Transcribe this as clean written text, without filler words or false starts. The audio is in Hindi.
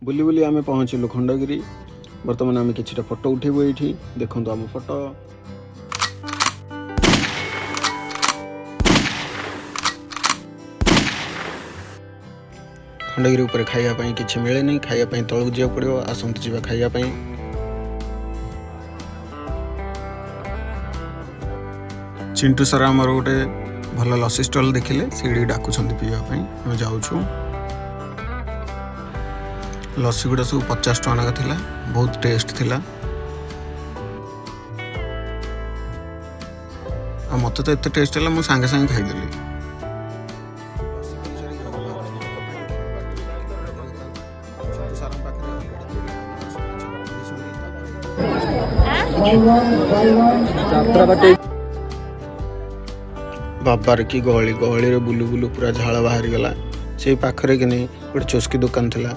बुली बुली आम पहुँचलु खंडगिरी। बर्तमान आम कि फोटो उठेबू ये देखु आम फोटो। खंडगिरी उपर खाइबा किसी मिले नहीं, खाइबा तलू जा पड़ो। आसतु जा खाइबा। चिंटू सर आमर गोटे भल लसी स्टल देखिले से डाकुंट पीवाई। आम जाऊँ लसी गुड़ा सब 50 टका का थिला, बहुत टेस्ट थिला। मत तो एत टेस्ट है मुझे सांगे सांगे खाईदेली। बाबार की गहली गहली बुलू बुलू पूरा झाड़ बाहरी गला। से पाखरे कि नहीं गोटे चोस्की दुकान थिला।